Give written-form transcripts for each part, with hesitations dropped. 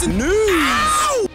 News!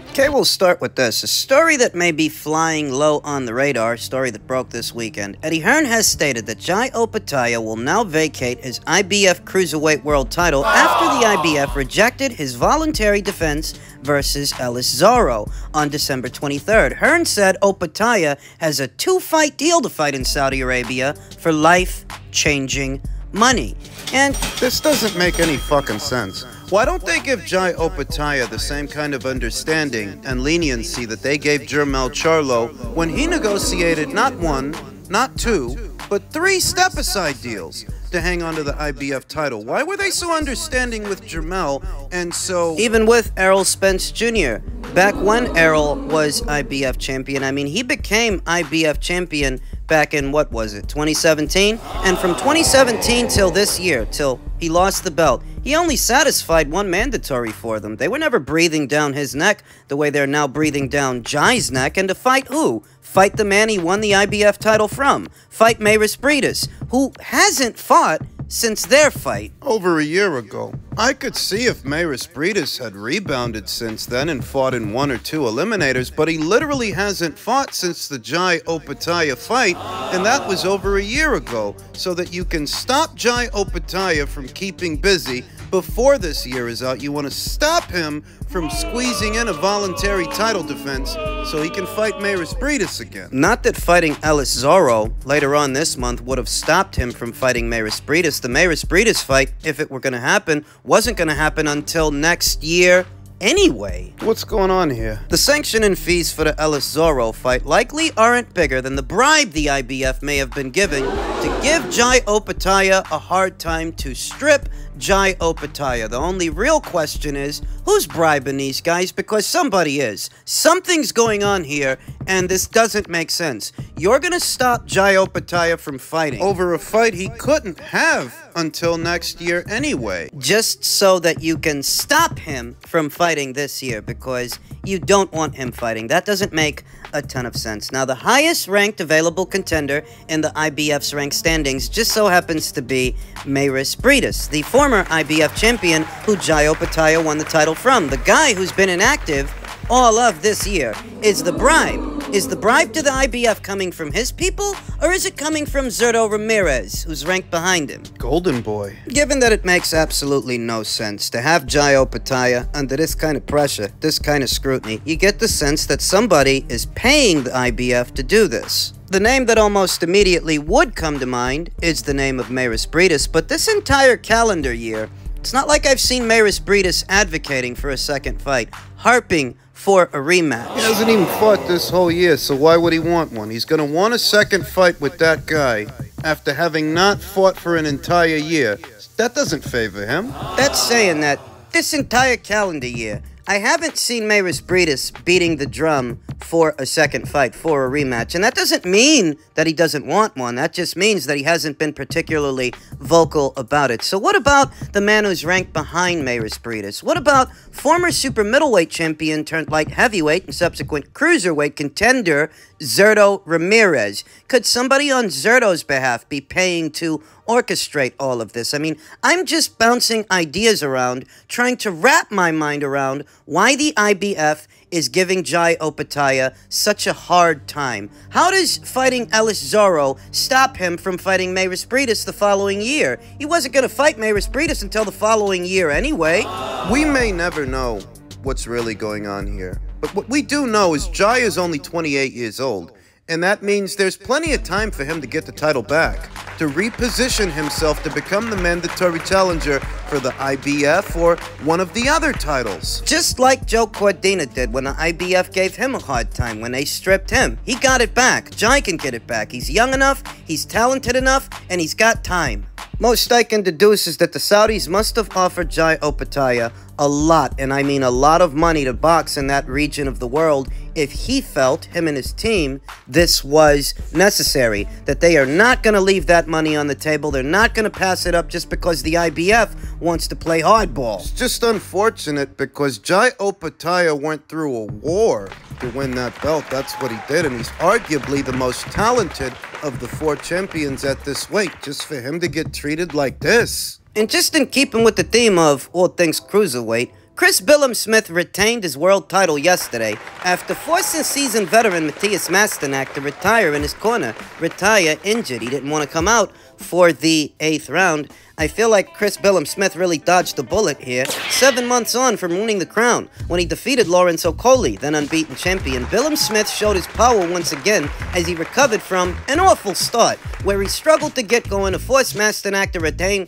Okay, we'll start with this. A story that may be flying low on the radar, story that broke this weekend. Eddie Hearn has stated that Jai Opetaia will now vacate his IBF Cruiserweight World title after the IBF rejected his voluntary defense versus Ellis Zorro on December 23rd. Hearn said Opetaia has a 2-fight deal to fight in Saudi Arabia for life-changing money. And this doesn't make any fucking sense. Why don't they give Jai Opetaia the same kind of understanding and leniency that they gave Jermell Charlo when he negotiated not 1, not 2, but 3 step-aside deals to hang on to the IBF title? Why were they so understanding with Jermell and so... Even with Errol Spence Jr., back when Errol was IBF champion, I mean, he became IBF champion back in, what was it, 2017? And from 2017 till this year, till he lost the belt, he only satisfied 1 mandatory for them. They were never breathing down his neck the way they're now breathing down Jai's neck. And to fight who? Fight the man he won the IBF title from. Fight Mairis Briedis, who hasn't fought since their fight over a year ago. I could see if Mairis Briedis had rebounded since then and fought in 1 or 2 eliminators, but he literally hasn't fought since the Jai Opetaia fight, and that was over a year ago. So that you can stop Jai Opetaia from keeping busy before this year is out, you want to stop him from squeezing in a voluntary title defense so he can fight Mairis Briedis again. Not that fighting Ellis Zorro later on this month would have stopped him from fighting Mairis Briedis. The Mairis Briedis fight, if it were going to happen, wasn't going to happen until next year anyway. What's going on here? The sanction and fees for the Ellis Zorro fight likely aren't bigger than the bribe the IBF may have been giving to give Jai Opetaia a hard time to strip Jai Opetaia. The only real question is, who's bribing these guys? Because somebody is. Something's going on here, and this doesn't make sense. You're gonna stop Jai Opetaia from fighting over a fight he couldn't have until next year anyway, just so that you can stop him from fighting this year, because you don't want him fighting. That doesn't make a ton of sense. Now, the highest ranked available contender in the IBF's ranked standings just so happens to be Mairis Briedis, the former IBF champion who Jai Opetaia won the title from. The guy who's been inactive all of this year. Is the bribe to the IBF coming from his people, or is it coming from Zurdo Ramirez, who's ranked behind him? Golden Boy. Given that it makes absolutely no sense to have Jai Opetaia under this kind of pressure, this kind of scrutiny, you get the sense that somebody is paying the IBF to do this. The name that almost immediately would come to mind is the name of Mairis Briedis, but this entire calendar year, it's not like I've seen Mairis Briedis advocating for a second fight, harping for a rematch. He hasn't even fought this whole year, so why would he want one? He's gonna want a second fight with that guy after having not fought for an entire year. That doesn't favor him. That's saying that this entire calendar year, I haven't seen Mairis Briedis beating the drum for a second fight, for a rematch. And that doesn't mean that he doesn't want one. That just means that he hasn't been particularly vocal about it. So what about the man who's ranked behind Mairis Briedis? What about former super middleweight champion turned light heavyweight and subsequent cruiserweight contender Zurdo Ramirez? Could somebody on Zurdo's behalf be paying to orchestrate all of this? I mean, I'm just bouncing ideas around, trying to wrap my mind around why the IBF is giving Jai Opetaia such a hard time. How does fighting Ellis Zorro stop him from fighting Mairis Briedis the following year? He wasn't going to fight Mairis Briedis until the following year anyway. We may never know what's really going on here, but what we do know is Jai is only 28 years old, and that means there's plenty of time for him to get the title back, to reposition himself to become the mandatory challenger for the IBF or one of the other titles. Just like Joe Cordina did when the IBF gave him a hard time when they stripped him. He got it back. Jai can get it back. He's young enough, he's talented enough, and he's got time. Most I can deduce is that the Saudis must have offered Jai Opetaia a lot, and I mean a lot of money to box in that region of the world if he felt, him and his team, this was necessary. That they are not going to leave that money on the table. They're not going to pass it up just because the IBF wants to play hardball. It's just unfortunate because Jai Opetaia went through a war to win that belt. That's what he did, and he's arguably the most talented of the 4 champions at this weight. Just for him to get treated like this. And just in keeping with the theme of all things cruiserweight, Chris Billum Smith retained his world title yesterday after forcing seasoned veteran Matthias Masternak to retire in his corner. Retire injured. He didn't want to come out for the 8th round. I feel like Chris Billum Smith really dodged a bullet here. 7 months on from winning the crown, when he defeated Lawrence Okolie, then unbeaten champion, Billum Smith showed his power once again as he recovered from an awful start, where he struggled to get going to force Masternak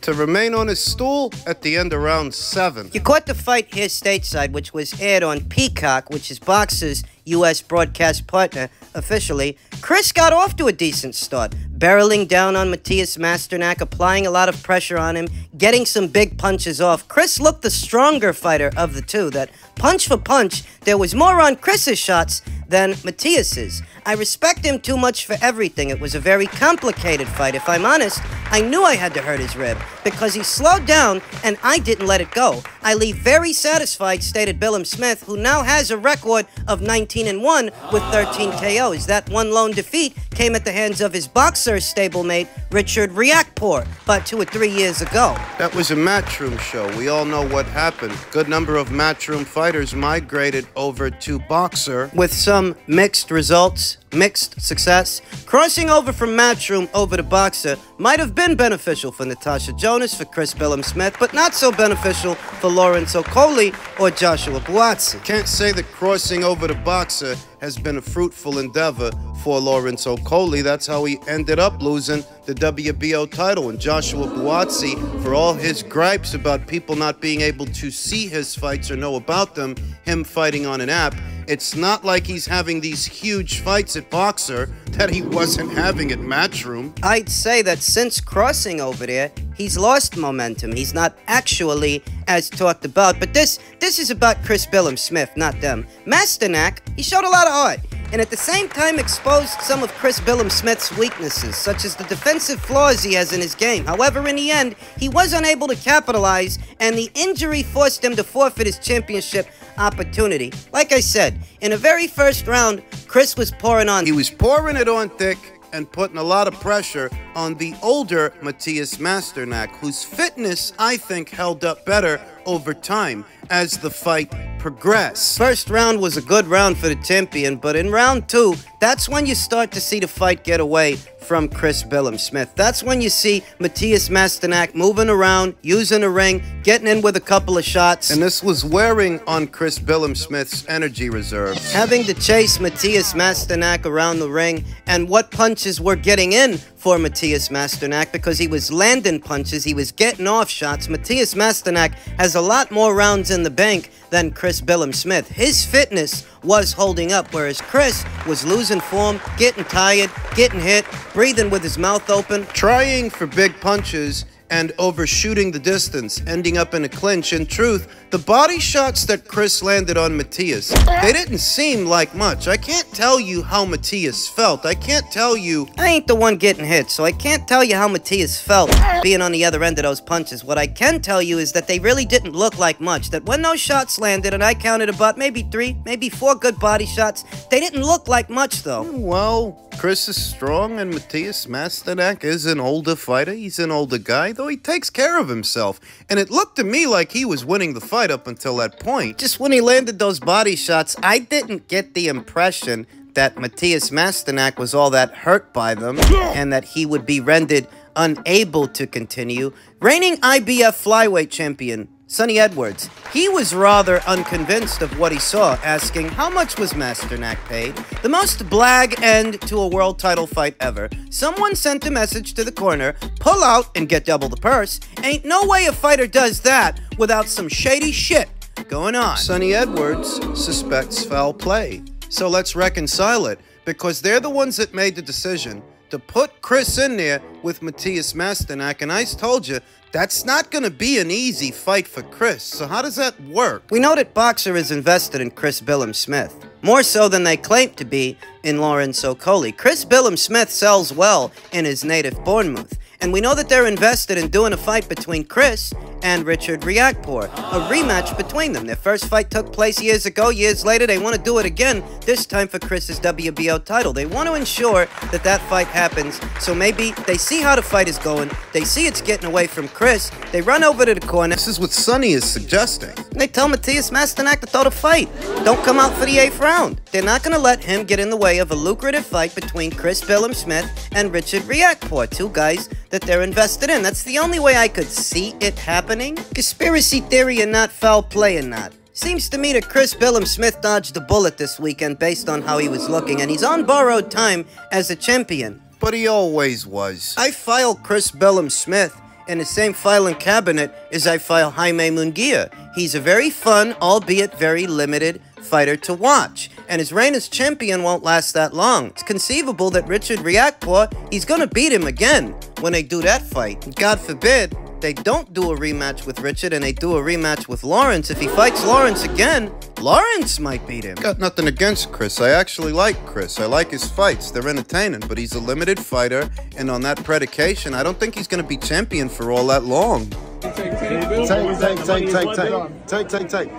to remain on his stool at the end of round 7. You caught the fight here stateside, which was aired on Peacock, which is Boxer's U.S. broadcast partner officially. Chris got off to a decent start, barreling down on Matthias Masternak, applying a lot of pressure on him, getting some big punches off. Chris looked the stronger fighter of the two, that punch for punch, there was more on Chris's shots than Matthias's. I respect him too much for everything. It was a very complicated fight. If I'm honest, I knew I had to hurt his rib because he slowed down and I didn't let it go. I leave very satisfied, stated Billum Smith, who now has a record of 19-1 with 13 KOs. That one lone defeat came at the hands of his boxer stablemate, Richard Riakporhe, about 2 or 3 years ago. That was a Matchroom show. We all know what happened. Good number of Matchroom fighters migrated over to Boxer, with some mixed results, mixed success. Crossing over from Matchroom over to Boxer might have been beneficial for Natasha Jonas, for Chris Billum Smith, but not so beneficial for Lawrence Okolie or Joshua Buatsi. Can't say that crossing over to Boxer has been a fruitful endeavor for Lawrence Okolie. That's how he ended up losing the WBO title. And Joshua Buatsi, for all his gripes about people not being able to see his fights or know about them, him fighting on an app, it's not like he's having these huge fights at Boxer that he wasn't having at Matchroom. I'd say that since crossing over there, he's lost momentum. He's not actually as talked about. But this is about Chris Billum Smith, not them. Masternak, he showed a lot of heart, and at the same time exposed some of Chris Billum Smith's weaknesses, such as the defensive flaws he has in his game. However, in the end, he was unable to capitalize, and the injury forced him to forfeit his championship opportunity. Like I said, in the very first round, Chris was pouring on. He was pouring it on thick and putting a lot of pressure on the older Matthias Masternak, whose fitness, I think, held up better over time as the fight progressed. First round was a good round for the champion, but in round 2, that's when you start to see the fight get away from Chris Billum Smith. That's when you see Matthias Masternak moving around, using the ring, getting in with a couple of shots. And this was wearing on Chris Billum Smith's energy reserves. Having to chase Matthias Masternak around the ring, and what punches were getting in for Matthias Masternak, because he was landing punches, he was getting off shots. Matthias Masternak has a lot more rounds in the bank than Chris Billum Smith. His fitness was holding up, whereas Chris was losing form, getting tired, getting hit, breathing with his mouth open, trying for big punches and overshooting the distance, ending up in a clinch. In truth, the body shots that Chris landed on Matthias, they didn't seem like much. I can't tell you how Matthias felt. I can't tell you. I ain't the one getting hit, so I can't tell you how Matthias felt being on the other end of those punches. What I can tell you is that they really didn't look like much. That when those shots landed, and I counted about maybe 3, maybe 4 good body shots, they didn't look like much, though. Well, Chris is strong, and Matthias Masternak is an older fighter. He's an older guy, though he takes care of himself. And it looked to me like he was winning the fight up until that point. Just when he landed those body shots, I didn't get the impression that Matthias Masternak was all that hurt by them and that he would be rendered unable to continue. Reigning IBF flyweight champion Sonny Edwards, he was rather unconvinced of what he saw, asking how much was Masternak paid? The most blag end to a world title fight ever. Someone sent a message to the corner, pull out and get double the purse. Ain't no way a fighter does that without some shady shit going on. Sonny Edwards suspects foul play. So let's reconcile it, because they're the ones that made the decision to put Chris in there with Matthias Masternak, and I told you, that's not going to be an easy fight for Chris. So how does that work? We know that Boxer is invested in Chris Billum Smith, more so than they claim to be in Lawrence Okolie. Chris Billum Smith sells well in his native Bournemouth, and we know that they're invested in doing a fight between Chris and Richard Riakporhe. A rematch between them. Their first fight took place years ago. Years later, they want to do it again, this time for Chris's WBO title. They want to ensure that that fight happens, so maybe they see how the fight is going, they see it's getting away from Chris, they run over to the corner. This is what Sonny is suggesting. They tell Matthias Masternak to throw the fight. Don't come out for the 8th round. They're not going to let him get in the way of a lucrative fight between Chris Billam-Smith and Richard Riakporhe, two guys that they're invested in. That's the only way I could see it happening. Conspiracy theory or not, foul play or not. Seems to me that Chris Billam-Smith dodged a bullet this weekend based on how he was looking, and he's on borrowed time as a champion. But he always was. I file Chris Billam-Smith in the same filing cabinet as I file Jaime Munguia. He's a very fun, albeit very limited, fighter to watch, and his reign as champion won't last that long. It's conceivable that Richard Riakporhe, he's gonna beat him again when they do that fight. God forbid they don't do a rematch with Richard and they do a rematch with Lawrence. If he fights Lawrence again, Lawrence might beat him. Got nothing against Chris. I actually like Chris. I like his fights. They're entertaining, but he's a limited fighter, and on that predication, I don't think he's going to be champion for all that long. Tank.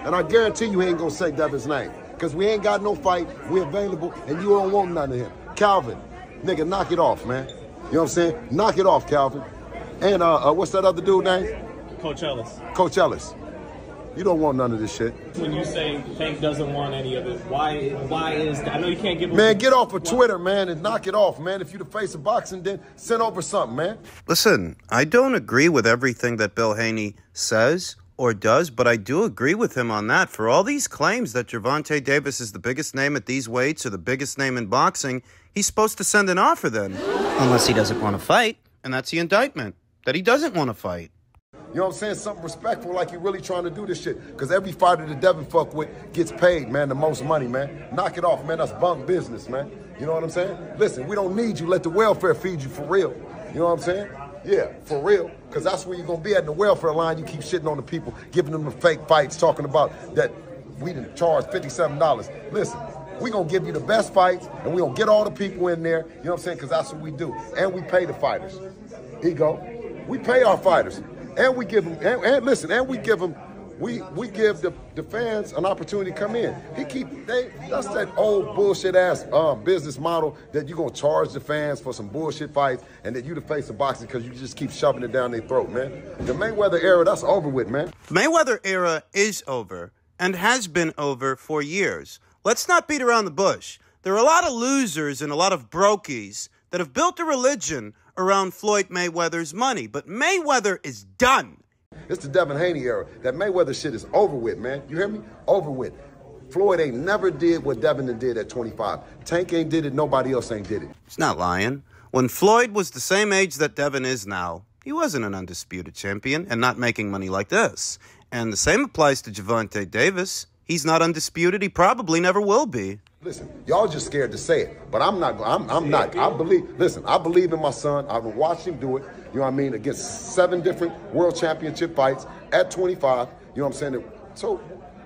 And I guarantee you he ain't gonna say Devin's name. Because we ain't got no fight, we available, and you don't want none of him. Calvin, nigga, knock it off, man. You know what I'm saying? Knock it off, Calvin. And what's that other dude name? Coach Ellis. Coach Ellis. You don't want none of this shit. When you say Tank doesn't want any of it, why is that? I know you can't give him... Man, get off of Twitter, man, and knock it off, man. If you the face of boxing, then send over something, man. Listen, I don't agree with everything that Bill Haney says or does, but I do agree with him on that. For all these claims that Gervonta Davis is the biggest name at these weights or the biggest name in boxing, he's supposed to send an offer then. Unless he doesn't want to fight. And that's the indictment, that he doesn't want to fight. You know what I'm saying? Something respectful, like you're really trying to do this shit. Because every fighter that Devin fuck with gets paid, man, the most money, man. Knock it off, man. That's bunk business, man. You know what I'm saying? Listen, we don't need you. Let the welfare feed you for real. You know what I'm saying? Yeah, for real. Because that's where you're going to be at in the welfare line. You keep shitting on the people, giving them the fake fights, talking about that we didn't charge $57. Listen, we going to give you the best fights, and we going to get all the people in there. You know what I'm saying? Because that's what we do. And we pay the fighters. Here you go. We pay our fighters. And we give them, and listen, and we give them, we give the fans an opportunity to come in. That's that old bullshit ass business model that you're gonna charge the fans for some bullshit fights and that you the face of boxing because you just keep shoving it down their throat, man. The Mayweather era, that's over with, man. The Mayweather era is over and has been over for years. Let's not beat around the bush. There are a lot of losers and a lot of brokies that have built a religion around Floyd Mayweather's money, but Mayweather is done. It's the Devin Haney era. That Mayweather shit is over with, man. You hear me? Over with. Floyd ain't never did what Devin did at 25. Tank ain't did it, nobody else ain't did it. He's not lying. When Floyd was the same age that Devin is now, he wasn't an undisputed champion and not making money like this. And the same applies to Gervonta Davis. He's not undisputed. He probably never will be. Listen, y'all just scared to say it, but I'm not. I'm not. I believe in my son. I've watched him do it. You know what I mean? Against 7 different world championship fights at 25. You know what I'm saying? So,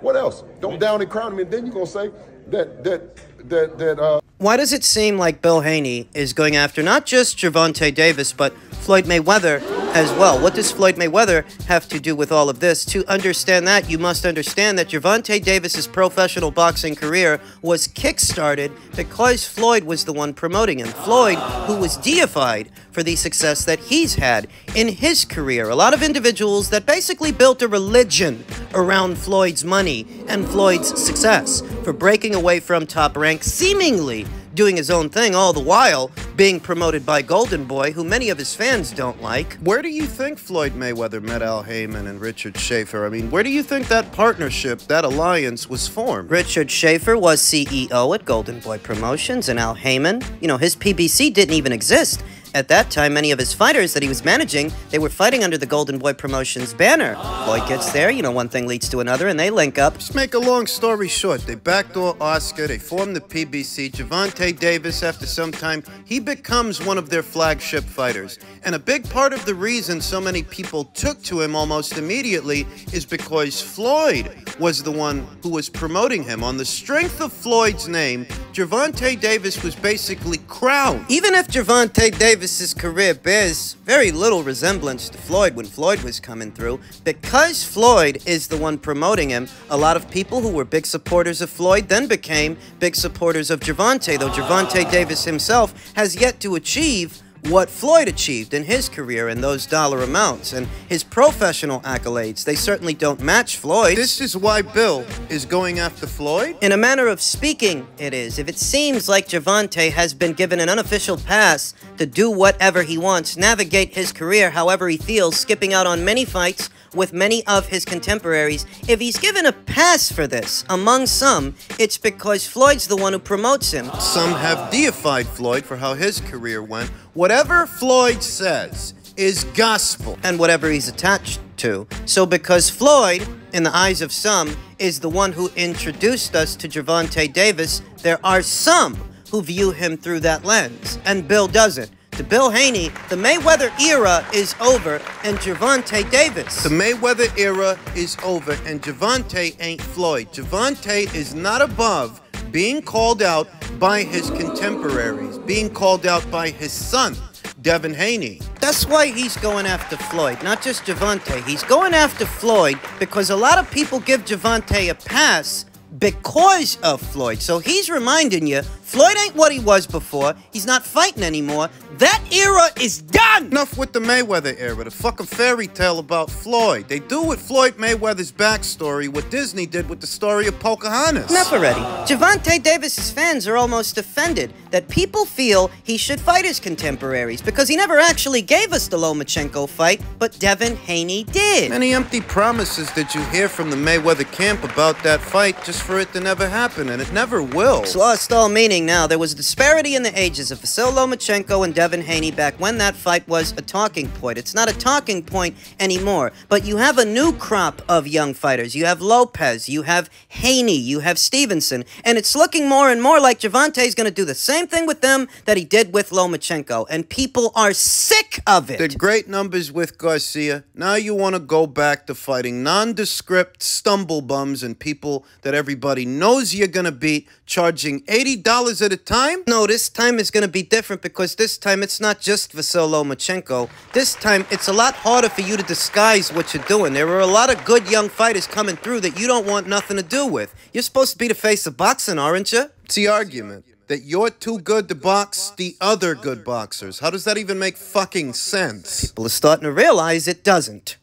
what else? Don't down and crown him, and then you're gonna say that. Why does it seem like Bill Haney is going after not just Gervonta Davis, but Floyd Mayweather as well? What does Floyd Mayweather have to do with all of this? To understand that, you must understand that Gervonta Davis's professional boxing career was kickstarted because Floyd was the one promoting him. Floyd, who was deified for the success that he's had in his career. A lot of individuals that basically built a religion around Floyd's money and Floyd's success for breaking away from top rank, seemingly doing his own thing, all the while being promoted by Golden Boy, who many of his fans don't like. Where do you think Floyd Mayweather met Al Heyman and Richard Schaefer? I mean, where do you think that partnership, that alliance was formed? Richard Schaefer was CEO at Golden Boy Promotions, and Al Heyman, you know, his PBC didn't even exist. At that time, many of his fighters that he was managing, they were fighting under the Golden Boy Promotions banner. Floyd gets there, you know, one thing leads to another, and they link up. Just make a long story short, they backdoor Oscar, they form the PBC. Gervonta Davis, after some time, he becomes one of their flagship fighters. And a big part of the reason so many people took to him almost immediately is because Floyd was the one who was promoting him. On the strength of Floyd's name, Gervonta Davis was basically crowned. Even if Gervonta Davis's career bears very little resemblance to Floyd when Floyd was coming through, because Floyd is the one promoting him, a lot of people who were big supporters of Floyd then became big supporters of Gervonta, though Gervonta Davis himself has yet to achieve what Floyd achieved in his career in those dollar amounts, and his professional accolades, they certainly don't match Floyd's. This is why Bill is going after Floyd? In a manner of speaking, it is. If it seems like Gervonta has been given an unofficial pass to do whatever he wants, navigate his career however he feels, skipping out on many fights with many of his contemporaries, if he's given a pass for this, among some, it's because Floyd's the one who promotes him. Some have deified Floyd for how his career went. Whatever Floyd says is gospel. And whatever he's attached to. So because Floyd, in the eyes of some, is the one who introduced us to Gervonta Davis, there are some who view him through that lens. And Bill doesn't. To Bill Haney, the Mayweather era is over, and Gervonta Davis. The Mayweather era is over, and Gervonta ain't Floyd. Gervonta is not above being called out by his contemporaries, being called out by his son, Devin Haney. That's why he's going after Floyd, not just Gervonta. He's going after Floyd because a lot of people give Gervonta a pass because of Floyd. So he's reminding you, Floyd ain't what he was before. He's not fighting anymore. That era is done! Enough with the Mayweather era, the fucking fairy tale about Floyd. They do with Floyd Mayweather's backstory what Disney did with the story of Pocahontas. Enough already. Gervonta Davis's fans are almost offended that people feel he should fight his contemporaries because he never actually gave us the Lomachenko fight, but Devin Haney did. Many empty promises that you hear from the Mayweather camp about that fight just for it to never happen, and it never will. It's lost all meaning now. There was a disparity in the ages of Vasyl Lomachenko and Devin Haney back when that fight was a talking point. It's not a talking point anymore, but you have a new crop of young fighters. You have Lopez, you have Haney, you have Stevenson, and it's looking more and more like Gervonta's going to do the same thing with them that he did with Lomachenko, and people are sick of it. Did great numbers with Garcia. Now you want to go back to fighting nondescript stumble bums and people that everybody knows you're going to beat, charging $80 at a time? No, this time is going to be different because this time it's not just Vasyl Lomachenko. This time it's a lot harder for you to disguise what you're doing. There are a lot of good young fighters coming through that you don't want nothing to do with. You're supposed to be the face of boxing, aren't you? It's the argument that you're too good to box the other good boxers. How does that even make fucking sense? People are starting to realize it doesn't.